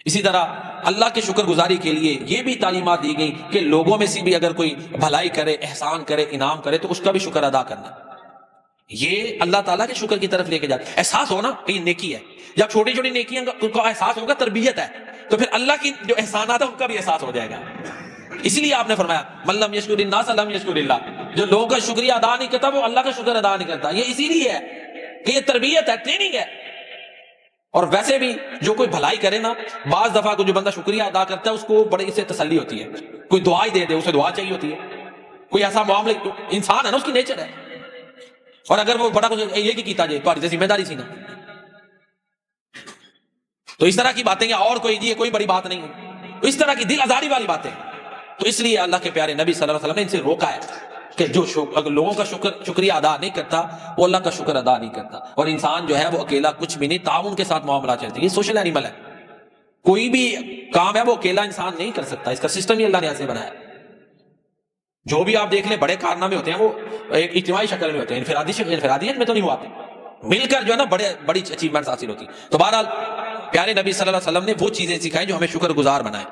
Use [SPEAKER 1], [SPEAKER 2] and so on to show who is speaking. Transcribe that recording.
[SPEAKER 1] اسی طرح اللہ کے شکر گزاری کے لیے یہ بھی تعلیمات دی گئی کہ لوگوں میں سے بھی اگر کوئی بھلائی کرے، احسان کرے، انعام کرے تو اس کا بھی شکر ادا کرنا، یہ اللہ تعالیٰ کے شکر کی طرف لے کے جاتا ہے۔ احساس ہونا کہ یہ نیکی ہے، جب چھوٹی چھوٹی نیکیاں کا احساس ہوگا، تربیت ہے، تو پھر اللہ کی جو احسانات ہے ان کا بھی احساس ہو جائے گا۔ اس لیے آپ نے فرمایا من لم یشکر الناس لم یشکر اللہ، جو لوگوں کا شکریہ ادا نہیں کرتا وہ اللہ کا شکر ادا نہیں کرتا۔ یہ اسی لیے ہے کہ یہ تربیت ہے، ٹریننگ ہے۔ اور ویسے بھی جو کوئی بھلائی کرے نا، بعض دفعہ کو جو بندہ شکریہ ادا کرتا ہے اس کو بڑے سے تسلی ہوتی ہے، کوئی دعا ہی دے دے اسے دعا چاہیے ہوتی ہے، کوئی ایسا معاملہ، انسان ہے نا، اس کی نیچر ہے۔ اور اگر وہ بڑا کچھ یہ کی کیتا جائے تو ذمہ داری سی نا، تو اس طرح کی باتیں یا اور کوئی کوئی بڑی بات نہیں ہے، تو اس طرح کی دل آزاری والی باتیں، تو اس لیے اللہ کے پیارے نبی صلی اللہ علیہ وسلم نے ان سے روکا ہے کہ جو اگر لوگوں کا شکریہ ادا نہیں کرتا وہ اللہ کا شکر ادا نہیں کرتا۔ اور انسان جو ہے وہ اکیلا کچھ بھی نہیں، تعاون کے ساتھ معاملہ چلتے، یہ سوشل اینیمل ہے، کوئی بھی کام ہے وہ اکیلا انسان نہیں کر سکتا، اس کا سسٹم ہی اللہ نے ایسے بنایا ہے۔ جو بھی آپ دیکھ لیں بڑے کارنامے ہوتے ہیں وہ ایک اجتماعی شکل میں ہوتے ہیں، انفرادیت میں تو نہیں ہوتے، مل کر جو ہے نا بڑی اچیومنٹس حاصل ہوتی۔ تو بہرحال پیارے نبی صلی اللہ علیہ وسلم نے وہ چیزیں سکھائیں جو ہمیں شکر گزار بنائیں۔